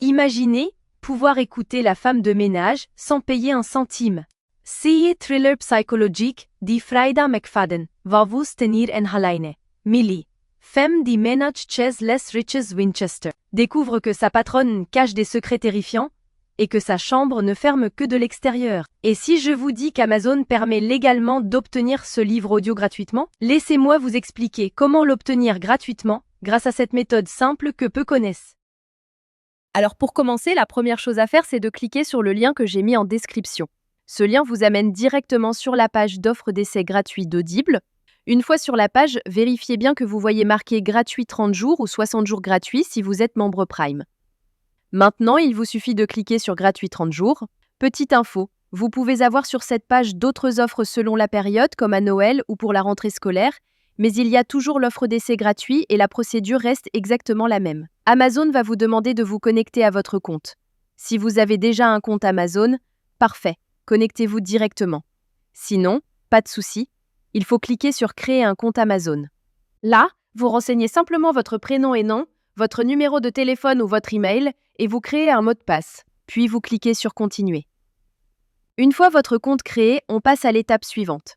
Imaginez pouvoir écouter la femme de ménage sans payer un centime. C'est thriller psychologique die Frida McFadden, va vous tenir en haleine. Millie, femme die Menage chez les Riches Winchester, découvre que sa patronne cache des secrets terrifiants et que sa chambre ne ferme que de l'extérieur. Et si je vous dis qu'Amazon permet légalement d'obtenir ce livre audio gratuitement, laissez-moi vous expliquer comment l'obtenir gratuitement grâce à cette méthode simple que peu connaissent. Alors pour commencer, la première chose à faire, c'est de cliquer sur le lien que j'ai mis en description. Ce lien vous amène directement sur la page d'offre d'essai gratuit d'Audible. Une fois sur la page, vérifiez bien que vous voyez marqué gratuit 30 jours ou 60 jours gratuits si vous êtes membre Prime. Maintenant, il vous suffit de cliquer sur gratuit 30 jours. Petite info, vous pouvez avoir sur cette page d'autres offres selon la période, comme à Noël ou pour la rentrée scolaire, mais il y a toujours l'offre d'essai gratuit et la procédure reste exactement la même. Amazon va vous demander de vous connecter à votre compte. Si vous avez déjà un compte Amazon, parfait, connectez-vous directement. Sinon, pas de souci, il faut cliquer sur Créer un compte Amazon. Là, vous renseignez simplement votre prénom et nom, votre numéro de téléphone ou votre email et vous créez un mot de passe. Puis vous cliquez sur Continuer. Une fois votre compte créé, on passe à l'étape suivante.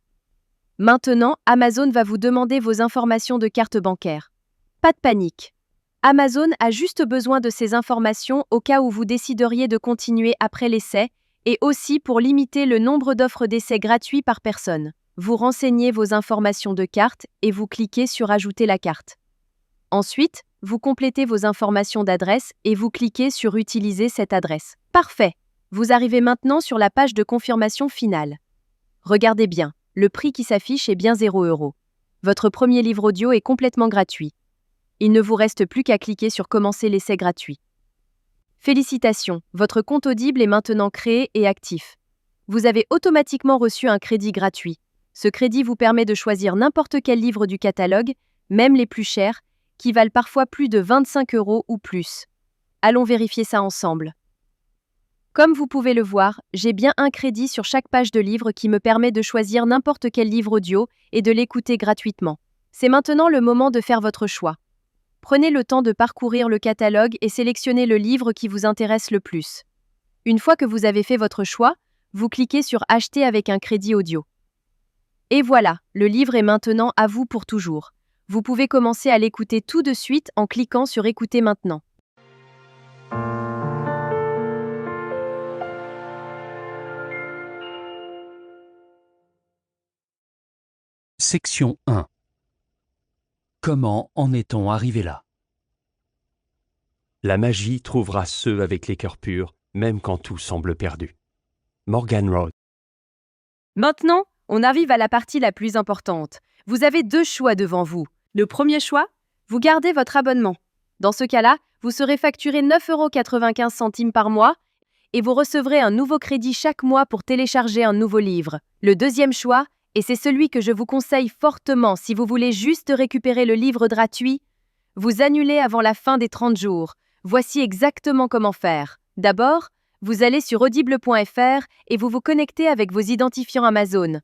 Maintenant, Amazon va vous demander vos informations de carte bancaire. Pas de panique. Amazon a juste besoin de ces informations au cas où vous décideriez de continuer après l'essai et aussi pour limiter le nombre d'offres d'essai gratuits par personne. Vous renseignez vos informations de carte et vous cliquez sur Ajouter la carte. Ensuite, vous complétez vos informations d'adresse et vous cliquez sur Utiliser cette adresse. Parfait. Vous arrivez maintenant sur la page de confirmation finale. Regardez bien, le prix qui s'affiche est bien 0 €. Votre premier livre audio est complètement gratuit. Il ne vous reste plus qu'à cliquer sur Commencer l'essai gratuit. Félicitations, votre compte Audible est maintenant créé et actif. Vous avez automatiquement reçu un crédit gratuit. Ce crédit vous permet de choisir n'importe quel livre du catalogue, même les plus chers, qui valent parfois plus de 25 € ou plus. Allons vérifier ça ensemble. Comme vous pouvez le voir, j'ai bien un crédit sur chaque page de livre qui me permet de choisir n'importe quel livre audio et de l'écouter gratuitement. C'est maintenant le moment de faire votre choix. Prenez le temps de parcourir le catalogue et sélectionnez le livre qui vous intéresse le plus. Une fois que vous avez fait votre choix, vous cliquez sur Acheter avec un crédit audio. Et voilà, le livre est maintenant à vous pour toujours. Vous pouvez commencer à l'écouter tout de suite en cliquant sur Écouter maintenant. Section 1. Comment en est-on arrivé là? La magie trouvera ceux avec les cœurs purs, même quand tout semble perdu. Morgan Road. Maintenant, on arrive à la partie la plus importante. Vous avez deux choix devant vous. Le premier choix, vous gardez votre abonnement. Dans ce cas-là, vous serez facturé 9,95 € par mois et vous recevrez un nouveau crédit chaque mois pour télécharger un nouveau livre. Le deuxième choix, et c'est celui que je vous conseille fortement si vous voulez juste récupérer le livre gratuit, vous annulez avant la fin des 30 jours. Voici exactement comment faire. D'abord, vous allez sur audible.fr et vous vous connectez avec vos identifiants Amazon.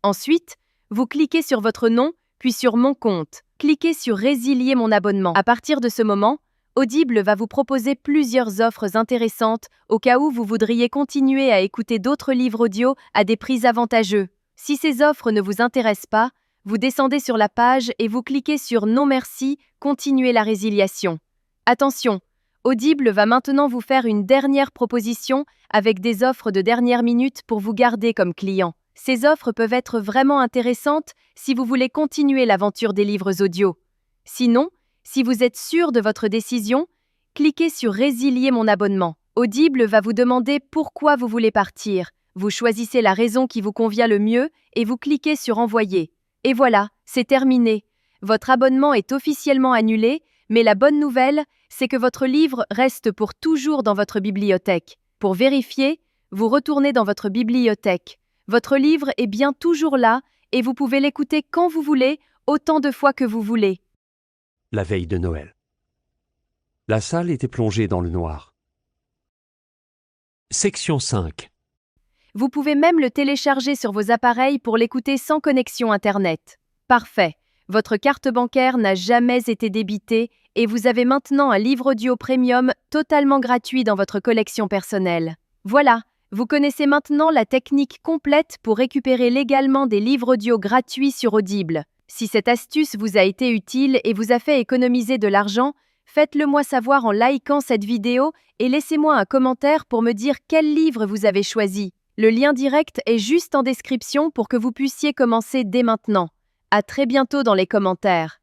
Ensuite, vous cliquez sur votre nom, puis sur Mon compte. Cliquez sur Résilier mon abonnement. À partir de ce moment, Audible va vous proposer plusieurs offres intéressantes au cas où vous voudriez continuer à écouter d'autres livres audio à des prix avantageux. Si ces offres ne vous intéressent pas, vous descendez sur la page et vous cliquez sur Non merci, continuer la résiliation. Attention, Audible va maintenant vous faire une dernière proposition avec des offres de dernière minute pour vous garder comme client. Ces offres peuvent être vraiment intéressantes si vous voulez continuer l'aventure des livres audio. Sinon, si vous êtes sûr de votre décision, cliquez sur Résilier mon abonnement. Audible va vous demander pourquoi vous voulez partir. Vous choisissez la raison qui vous convient le mieux et vous cliquez sur Envoyer. Et voilà, c'est terminé. Votre abonnement est officiellement annulé, mais la bonne nouvelle, c'est que votre livre reste pour toujours dans votre bibliothèque. Pour vérifier, vous retournez dans votre bibliothèque. Votre livre est bien toujours là et vous pouvez l'écouter quand vous voulez, autant de fois que vous voulez. La veille de Noël. La salle était plongée dans le noir. Section 5. Vous pouvez même le télécharger sur vos appareils pour l'écouter sans connexion Internet. Parfait. Votre carte bancaire n'a jamais été débitée et vous avez maintenant un livre audio premium totalement gratuit dans votre collection personnelle. Voilà, vous connaissez maintenant la technique complète pour récupérer légalement des livres audio gratuits sur Audible. Si cette astuce vous a été utile et vous a fait économiser de l'argent, faites-le moi savoir en likant cette vidéo et laissez-moi un commentaire pour me dire quel livre vous avez choisi. Le lien direct est juste en description pour que vous puissiez commencer dès maintenant. À très bientôt dans les commentaires.